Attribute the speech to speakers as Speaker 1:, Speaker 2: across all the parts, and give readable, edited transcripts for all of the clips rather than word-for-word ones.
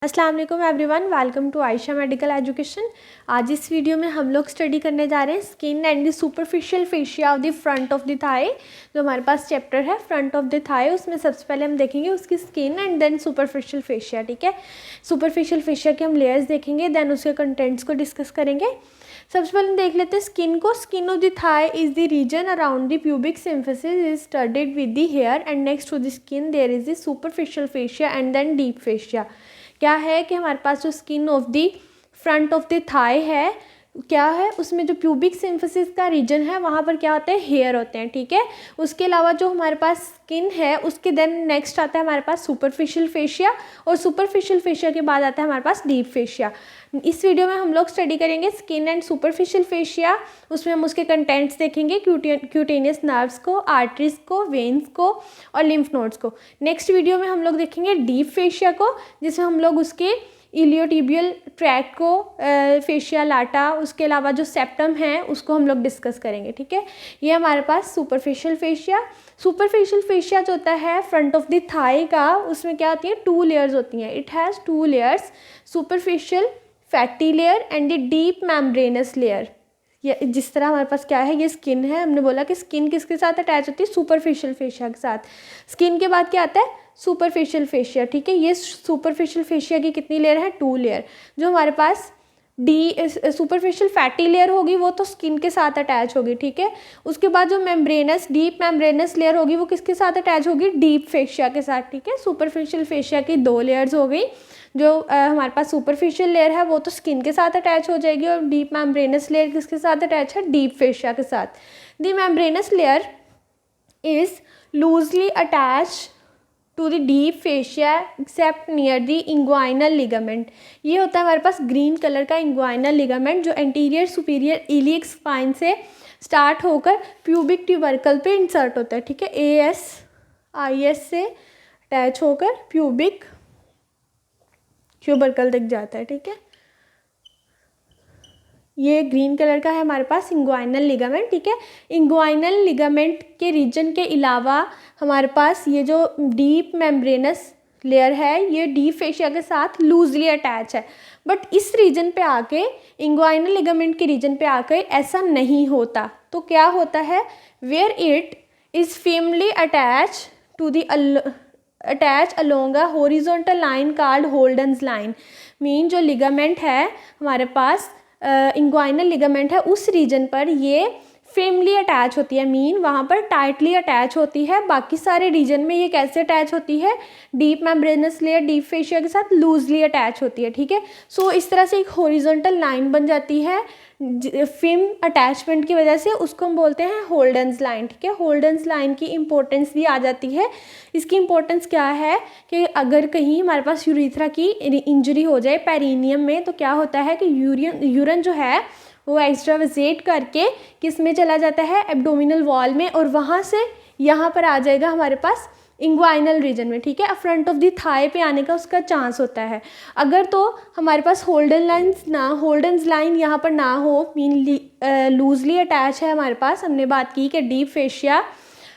Speaker 1: अस्सलाम वालेकुम everyone, welcome to Ayesha medical education. आज इस वीडियो में हम लोग स्टडी करने जा रहे हैं skin and the superficial fascia of the front of the thigh. जो हमारे पास चैप्टर है फ्रंट ऑफ द थाई, उसमें सबसे पहले हम देखेंगे उसकी skin and then superficial fascia. ठीक है, सुपरफिशियल फेशिया के हम लेयर्स देखेंगे, देन उसके कंटेंट्स को डिस्कस करेंगे। सबसे पहले हम देख लेते हैं स्किन को। Skin of the thigh is the region around the pubic symphysis is studied with the hair and next to the skin there is the superficial fascia and then deep fascia. क्या है कि हमारे पास जो skin of the front of the thigh है, क्या है उसमें जो प्यूबिक सिम्फिसिस का रीजन है वहाँ पर क्या होते हैं, हेयर होते हैं। ठीक है, उसके अलावा जो हमारे पास स्किन है उसके देन नेक्स्ट आता है हमारे पास सुपरफिशियल फेशिया, और सुपरफिशियल फेशिया के बाद आता है हमारे पास डीप फेशिया। इस वीडियो में हम लोग स्टडी करेंगे स्किन एंड सुपरफिशियल फेशिया। उसमें हम उसके कंटेंट्स देखेंगे, क्यूटेनियस नर्व्स को, आर्टरीज को, वेन्स को और लिम्फ नोड्स को। नेक्स्ट वीडियो में हम लोग देखेंगे डीप फेशिया को, जिसमें हम लोग उसके इलियोटिबियल ट्रैक को, फेशिया लाटा, उसके अलावा जो सेप्टम है उसको हम लोग डिस्कस करेंगे। ठीक है, ये हमारे पास सुपरफिशियल फेशिया। सुपरफिशियल फेशिया जो होता है फ्रंट ऑफ द थाई का, उसमें क्या होती है, 2 लेयर्स होती हैं। It has 2 layers, superficial fatty layer and the deep membranes layer. ये जिस तरह हमारे पास क्या है, ये स्किन है, हमने बोला कि स्किन किसके साथ अटैच होती है, सुपरफिशियल फेशिया के साथ। स्किन के बाद क्या आता है, सुपरफिशियल फेशिया। ठीक है, ये सुपरफिशियल फेशिया की कितनी लेयर है, 2 लेयर। जो हमारे पास सुपरफिशियल फैटी लेयर होगी वो तो स्किन के साथ अटैच होगी। ठीक है, उसके बाद जो मेम्ब्रेनस, डीप मेम्ब्रेनस लेयर होगी वो किसके साथ अटैच होगी, डीप फेशिया के साथ। ठीक है, सुपरफिशियल फेशिया की 2 लेयर्स हो गई। जो हमारे पास सुपरफिशियल लेयर है वो तो स्किन के साथ अटैच हो जाएगी, और डीप मेम्ब्रेनस लेयर किसके साथ अटैच है, डीप फेशिया के साथ। The membranous layer is loosely attach to the deep fascia except near the inguinal ligament. ये होता है हमारे पास ग्रीन कलर का इंग्वाइनल लिगामेंट, जो एंटीरियर सुपीरियर इलियक स्पाइन से स्टार्ट होकर प्यूबिक ट्यूबरकल पे इंसर्ट होता है। ठीक है, ASIS से अटैच होकर प्यूबिक ट्यूबरकल तक जाता है। ठीक है, ये ग्रीन कलर का है हमारे पास इंग्वाइनल लिगामेंट। ठीक है, इंग्वाइनल लिगामेंट के रीजन के अलावा हमारे पास ये जो डीप मेम्ब्रेनस लेयर है ये डीप फेशिया के साथ लूजली अटैच है। बट इस रीजन पे आके, इंग्वाइनल लिगामेंट के रीजन पे आके ऐसा नहीं होता। तो क्या होता है, where it is firmly attach to the attach along a horizontal line called Holden's line. Mean जो लिगामेंट है हमारे पास, इंग्वाइनल लिगामेंट है, उस रीजन पर ये फर्मली अटैच होती है, मीन वहाँ पर टाइटली अटैच होती है। बाकी सारे रीजन में ये कैसे अटैच होती है, deep membranes layer deep fascia के साथ लूजली अटैच होती है। ठीक है, सो इस तरह से एक हॉरिजॉन्टल लाइन बन जाती है फिल्म अटैचमेंट की वजह से, उसको हम बोलते हैं होल्डन्स लाइन। ठीक है, होल्डन्स लाइन की इंपॉर्टेंस भी आ जाती है। इसकी इंपॉर्टेंस क्या है कि अगर कहीं हमारे पास यूरिथ्रा की इंजरी हो जाए पेरिनियम में, तो क्या होता है कि यूरिन जो है वो एक्स्ट्रावेजेट करके किस में चला जाता है, एब्डोमिनल वॉल में, और वहाँ से यहाँ पर आ जाएगा हमारे पास इंग्वाइनल रीजन में। ठीक है, फ्रंट ऑफ द थाई पे आने का उसका चांस होता है। अगर तो हमारे पास होल्डन्स लाइन यहाँ पर ना हो, मीन लूजली अटैच है हमारे पास, हमने बात की कि डीप फेशिया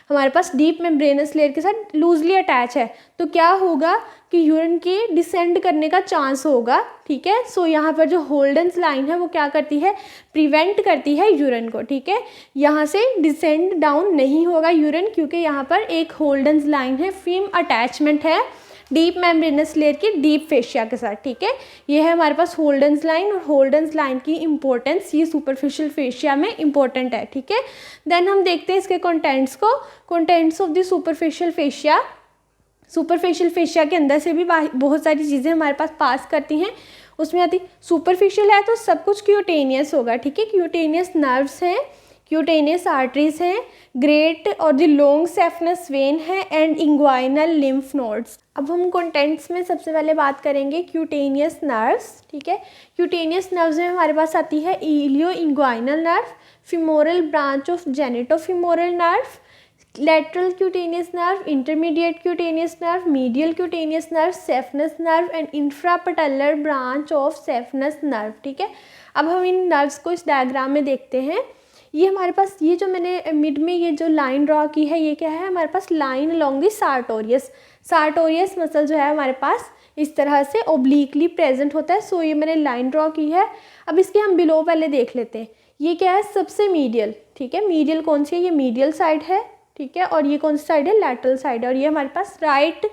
Speaker 1: हमारे पास डीप मेम्ब्रेनस लेयर के साथ लूजली अटैच है, तो क्या होगा कि यूरिन के डिसेंड करने का चांस होगा। ठीक है, सो यहाँ पर जो होल्डन्स लाइन है वो क्या करती है, प्रिवेंट करती है यूरिन को। ठीक है, यहाँ से डिसेंड डाउन नहीं होगा यूरिन, क्योंकि यहाँ पर एक होल्डन्स लाइन है, फिल्म अटैचमेंट है डीप मेम्ब्रेनस लेयर की डीप फेशिया के साथ। ठीक है, ये है हमारे पास होल्डन्स लाइन, और होल्डन्स लाइन की इंपॉर्टेंस ये सुपरफिशियल फेशिया में इंपॉर्टेंट है। ठीक है, देन हम देखते हैं इसके कंटेंट्स को। Contents of the superficial fascia. Superficial fascia के अंदर से भी बहुत सारी चीज़ें हमारे पास पास करती हैं। उसमें आती सुपरफिशियल है तो सब कुछ क्यूटेनियस होगा। ठीक है, क्यूटेनियस नर्व्स हैं, क्यूटेनियस आर्टरीज हैं, ग्रेट और द लॉन्ग सेफनस वेन है, एंड इंग्वाइनल लिम्फ नोड्स। अब हम कंटेंट्स में सबसे पहले बात करेंगे क्यूटेनियस नर्व्स। ठीक है, क्यूटेनियस नर्व्स में हमारे पास आती है ilioinguinal nerve, femoral branch of genitofemoral nerve, lateral cutaneous nerve, intermediate cutaneous nerve, medial cutaneous nerve, saphenous nerve and infrapatellar branch of saphenous nerve। ठीक है, अब हम इन नर्व्स को इस डायग्राम में देखते हैं। ये हमारे पास, ये जो मैंने मिड में ये जो लाइन ड्रॉ की है, ये क्या है हमारे पास, line along the sartorius. Sartorius muscle जो है हमारे पास, इस तरह से ओब्लिकली प्रेजेंट होता है। सो ये मैंने लाइन ड्रॉ की है। अब इसके हम बिलो पहले देख लेते हैं। ये क्या है, सबसे मीडियल, ठीक है। मीडियल कौन सी है, ये मीडियल साइड है, ठीक है। और ये कौन सी साइड है, लैटरल साइड है। और ये हमारे पास राइट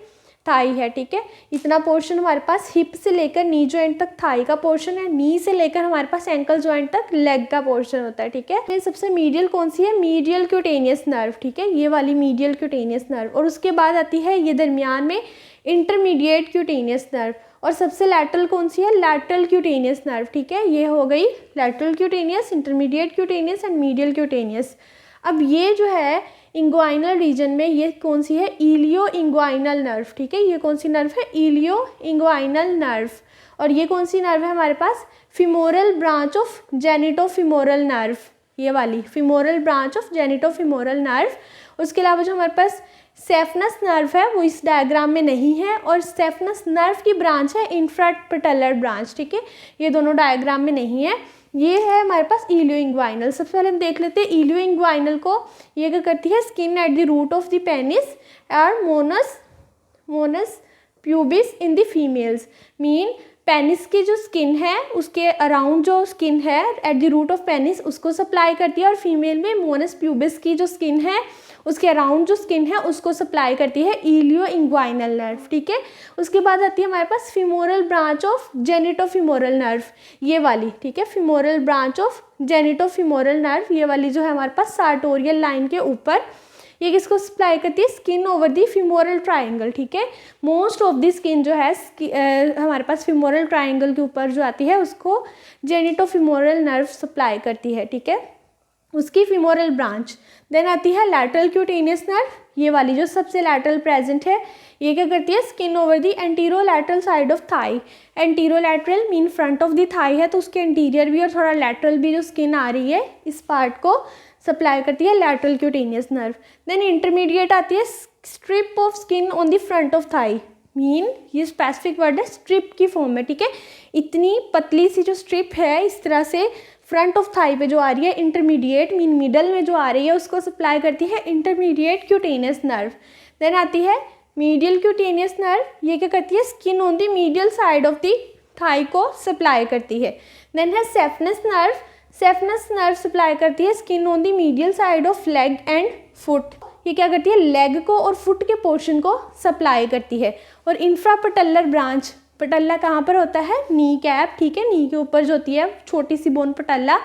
Speaker 1: थाई है, ठीक है। इतना पोर्शन हमारे पास हिप से लेकर नी जॉइंट तक थाई का पोर्शन है, नी से लेकर हमारे पास एंकल जॉइंट तक लेग का पोर्शन होता है, ठीक है। ये सबसे मीडियल कौन सी है, मीडियल क्यूटेनियस नर्व, ठीक है, ये वाली मीडियल क्यूटेनियस नर्व। और उसके बाद आती है ये दरमियान में इंटरमीडिएट क्यूटेनियस नर्व। और सबसे लैटरल कौन सी है, लैटरल क्यूटेनियस नर्व, ठीक है। ये हो गई lateral cutaneous, intermediate cutaneous and medial cutaneous. अब ये जो है इंग्वाइनल रीजन में ये कौन सी है, इलियो इंग्वाइनल नर्व, ठीक है। ये कौन सी नर्व है, इलियो इंग्वाइनल नर्व। और ये कौन सी नर्व है हमारे पास, फिमोरल ब्रांच ऑफ जेनिटोफिमोरल नर्व, ये वाली फिमोरल ब्रांच ऑफ जेनिटोफिमोरल नर्व। उसके अलावा जो हमारे पास सेफनस नर्व है वो इस डायग्राम में नहीं है, और सेफनस नर्व की ब्रांच है इंफ्रापैटेलर ब्रांच, ठीक है। ये दोनों डायग्राम में नहीं है। ये है हमारे पास इलियो इंग्वाइनल। सबसे पहले हम देख लेते हैं इलियो इंग्वाइनल को। ये क्या करती है, skin at the root of the penis और mons pubis in the females. Mean penis की जो स्किन है उसके अराउंड जो स्किन है at the root of penis उसको सप्लाई करती है, और फीमेल में मोनस प्यूबिस की जो स्किन है उसके अराउंड जो स्किन है उसको सप्लाई करती है इलियो इंग्वाइनल नर्व, ठीक है। उसके बाद आती है हमारे पास फिमोरल ब्रांच ऑफ जेनिटोफिमोरल नर्व, ये वाली, ठीक है। फिमोरल ब्रांच ऑफ जेनिटोफिमोरल नर्व, ये वाली जो है हमारे पास सार्टोरियल लाइन के ऊपर। ये किसको सप्लाई करती है, स्किन ओवर दी फिमोरल ट्राइंगल, ठीक है। मोस्ट ऑफ दी स्किन जो है हमारे पास फिमोरल ट्राइंगल के ऊपर जो आती है उसको जेनिटोफिमोरल नर्व सप्लाई करती है, ठीक है, उसकी फिमोरल ब्रांच। देन आती है लैटरल क्यूटेनियस नर्व, ये वाली जो सबसे लैटरल प्रेजेंट है। ये क्या करती है, skin over the anterolateral side of thigh. Anterolateral mean front of the thigh है, तो उसके एंटीरियर भी और थोड़ा लैटरल भी जो स्किन आ रही है इस पार्ट को सप्लाई करती है lateral cutaneous nerve. Then intermediate आती है strip of skin on the front of thigh. Mean ये स्पेसिफिक वर्ड है, स्ट्रिप की फॉर्म में, ठीक है। इतनी पतली सी जो स्ट्रिप है इस तरह से फ्रंट ऑफ थाई पे जो आ रही है, इंटरमीडिएट मीन मिडल में जो आ रही है उसको सप्लाई करती है इंटरमीडिएट क्यूटेनियस नर्व। देन आती है मीडियल क्यूटेनियस नर्व, ये क्या करती है, skin on the medial side of the thigh को सप्लाई करती है। देन है saphenous nerve, saphenous nerve supply करती है skin on the medial side of leg and foot. ये क्या करती है, लेग को और फुट के पोर्शन को सप्लाई करती है। और इंफ्रापैटेलर ब्रांच, पटल्ला कहाँ पर होता है, नी कैप, ठीक है, नी के ऊपर जो होती है छोटी सी बोन पटल्ला,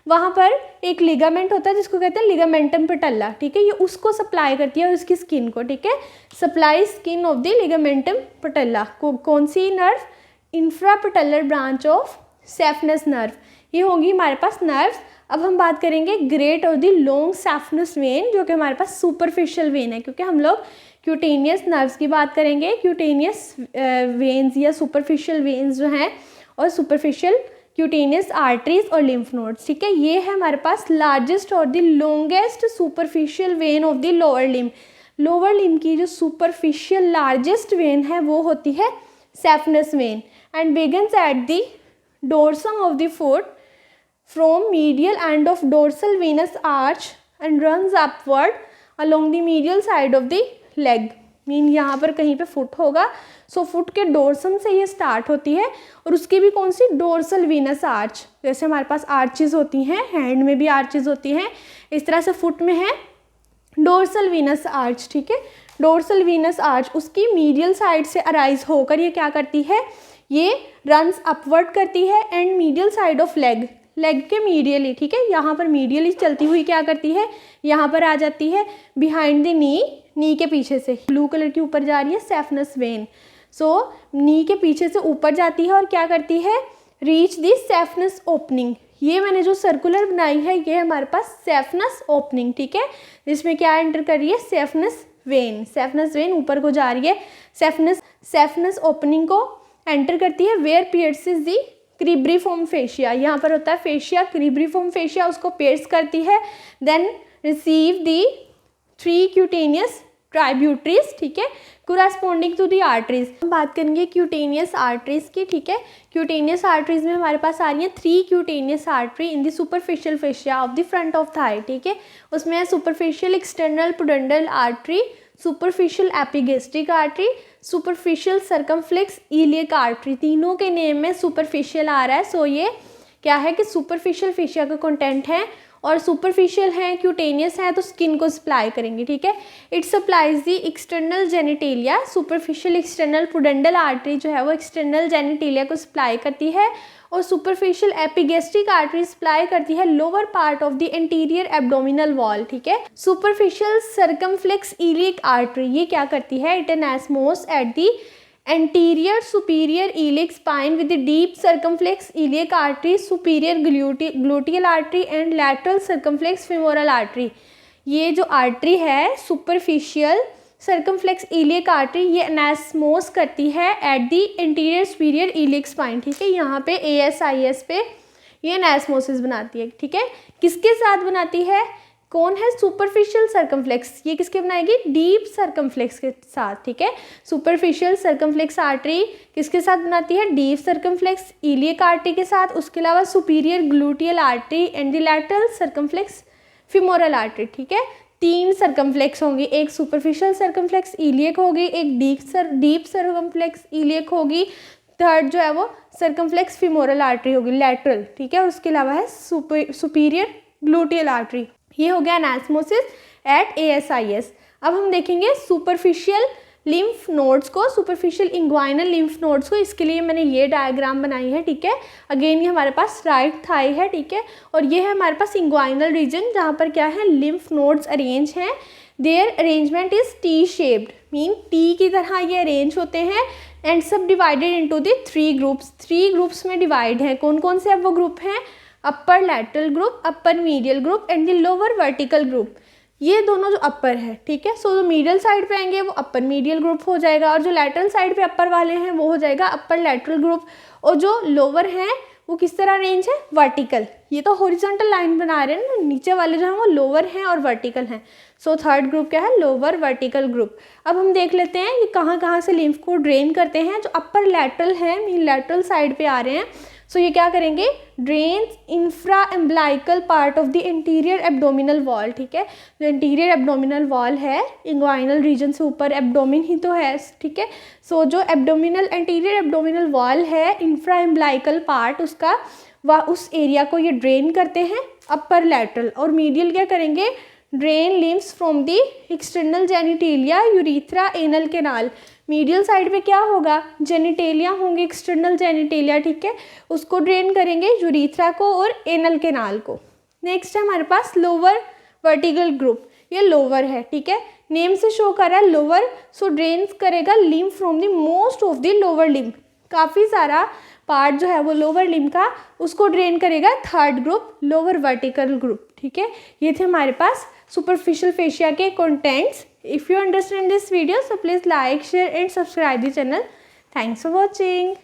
Speaker 1: वहाँ पर एक लिगामेंट होता है जिसको कहते हैं लिगामेंटम पटल्ला, ठीक है। ये उसको सप्लाई करती है और उसकी स्किन को, ठीक है। Supply skin of the ligamentum patellae को कौन सी nerve, infrapatellar branch of saphenous nerve. ये होगी हमारे पास नर्व्स। अब हम बात करेंगे ग्रेट और दी लॉन्ग सेफनस वेन, जो कि हमारे पास सुपरफिशियल वेन है, क्योंकि हम लोग क्यूटेनियस नर्व्स की बात करेंगे। क्यूटेनियस वेन्स या सुपरफिशियल वेन्स जो हैं, और सुपरफिशियल क्यूटेनियस आर्टरीज और लिम्फ नोड्स, ठीक है। ये है हमारे पास लार्जेस्ट और the longest superficial vein of the lower limb. Lower limb की जो सुपरफिशियल लार्जेस्ट वेन है वो होती है saphenous vein, and begins at the dorsum of the foot from medial end of dorsal venous arch and runs upward along the medial side of the leg। Mean यहाँ पर कहीं पे foot होगा, सो foot के डोर्सम से ये start होती है, और उसकी भी कौन सी, डोर्सल वीनस आर्च। जैसे हमारे पास आर्चेज होती हैं, हैंड में भी आर्चेज होती हैं, इस तरह से फुट में है डोर्सल वीनस आर्च, ठीक है। डोर्सल वीनस आर्च उसकी मीडियल साइड से अराइज होकर ये क्या करती है, ये रन्स अपवर्ड करती है and medial side of leg, leg के मीडियली, ठीक है। यहाँ पर मीडियली चलती हुई क्या करती है, यहाँ पर आ जाती है बिहाइंड द नी, नी के पीछे से ब्लू कलर की ऊपर जा रही है सेफनस वेन। सो नी के पीछे से ऊपर जाती है और क्या करती है, रीच दी सेफनस ओपनिंग। ये मैंने जो सर्कुलर बनाई है ये हमारे पास सेफनस ओपनिंग, ठीक है, जिसमें क्या एंटर कर रही है, सेफनस वेन। सेफनस वेन ऊपर को जा रही है, सेफनस ओपनिंग को एंटर करती है। Where pierces the cribriform fascia, यहाँ पर होता है फेशिया, क्रिब्रिफॉर्म फेशिया उसको पियर्स करती है। Then receive the 3 cutaneous tributaries, ठीक है, कोरेस्पॉन्डिंग टू दी आर्टरीज। हम बात करेंगे क्यूटेनियस आर्टरीज की, ठीक है। क्यूटेनियस आर्टरीज में हमारे पास आ रही है 3 cutaneous artery in the superficial fascia of the front of thigh, ठीक है। उसमें है superficial external pudendal artery, superficial epigastric artery, superficial circumflex iliac artery, तीनों के नेम में सुपरफिशियल आ रहा है। सो ये क्या है कि सुपरफिशियल फेशिया का कंटेंट है, और सुपरफिशियल है, क्यूटेनियस है, तो स्किन को सप्लाई करेंगे, ठीक है। It supplies the external genitalia, superficial external pudendal artery जो है वो एक्सटर्नल जेनिटेलिया को सप्लाई करती है, और सुपरफिशियल एपिगेस्ट्रिक आर्टरी सप्लाई करती है lower part of the interior abdominal wall, ठीक है। सुपरफिशियल सर्कमफ्लेक्स इलियक आर्टरी ये क्या करती है, it anastomose at the anterior superior iliac spine with the deep circumflex iliac artery, superior gluteal artery and lateral circumflex femoral artery। ये जो artery है superficial circumflex iliac artery ये एनास्मोस करती है at the interior superior iliac spine, ठीक है। यहाँ पे ASIS पे ये एनास्मोसिस बनाती है, ठीक है। किसके साथ बनाती है, कौन है, सुपरफिशियल सर्कमफ्लेक्स, ये किसके बनाएगी, डीप सर्कमफ्लेक्स के साथ, ठीक है। सुपरफिशियल सर्कमफ्लेक्स आर्टरी किसके साथ बनाती है, डीप सर्कमफ्लेक्स इलियक आर्टरी के साथ, उसके अलावा superior gluteal artery and the lateral circumflex femoral artery, ठीक है। 3 सर्कमफ्लेक्स होंगी, एक सुपरफिशियल सर्कमफ्लेक्स इलियक होगी, एक डीप सर्कमफ्लेक्स इलियक होगी, थर्ड जो है वो सर्कमफ्लेक्स फीमोरल आर्टरी होगी लैटरल, ठीक है। और उसके अलावा है सुपीरियर ग्लूटियल आर्टरी। ये हो गया एनास्मोसिस एट ASIS। अब हम देखेंगे सुपरफिशियल लिम्फ नोड्स को, सुपरफिशियल इंग्वाइनल लिम्फ नोड्स को। इसके लिए मैंने ये डायग्राम बनाई है, ठीक है। अगेन ये हमारे पास राइट थाई है, ठीक है, और ये है हमारे पास इंग्वाइनल रीजन जहाँ पर क्या है, लिम्फ नोड्स अरेंज हैं। Their arrangement is T shaped, mean T की तरह ये अरेंज होते हैं, and subdivided divided into 3 groups, 3 groups में डिवाइड हैं। कौन कौन से अब वो ग्रुप हैं, upper lateral group, upper medial group and the lower vertical group. ये दोनों जो अपर है, ठीक है, सो जो मीडियल साइड पे आएंगे वो अपर मीडियल ग्रुप हो जाएगा, और जो लैटरल साइड पे अपर वाले हैं वो हो जाएगा अपर लैटरल ग्रुप, और जो लोअर हैं वो किस तरह रेंज है, वर्टिकल। ये तो हॉरिजॉन्टल लाइन बना रहे हैं ना, नीचे वाले जो हैं वो लोअर हैं और वर्टिकल हैं। सो थर्ड ग्रुप क्या है, लोअर वर्टिकल ग्रुप। अब हम देख लेते हैं कि कहाँ कहाँ से लिम्फ को ड्रेन करते हैं। जो अपर लैटरल है, मीन लैटरल साइड पे आ रहे हैं, सो ये क्या करेंगे, drains infra umbilical part of the interior abdominal wall, ठीक है। जो इंटीरियर एब्डोमिनल वॉल है, इंग्वाइनल रीजन से ऊपर एब्डोमिन ही तो है, ठीक है। सो जो एब्डोमिनल इंटीरियर एब्डोमिनल वॉल है, इंफ्रा एम्ब्लाइकल पार्ट उसका, वह उस एरिया को ये ड्रेन करते हैं अपर लैटरल। और मीडियल क्या करेंगे, drain lymphs from the external genitalia, urethra, anal canal. Medial side पे क्या होगा, जेनिटेलिया होंगे, एक्सटर्नल जेनिटेलिया, ठीक है, उसको ड्रेन करेंगे, यूरिथ्रा को और एनल कैनाल को। नेक्स्ट है हमारे पास लोअर वर्टिकल ग्रुप, ये लोअर है, ठीक है, नेम से शो कर रहा है लोअर, सो ड्रेन करेगा lymph from the most of the lower lymph, काफ़ी सारा पार्ट जो है वो लोअर लिम्फ का, उसको ड्रेन करेगा third group, lower vertical group, ठीक है। ये थे हमारे पास सुपरफिशियल फेशिया के contents. If you understand this video, so please like, share and subscribe the channel. Thanks for watching.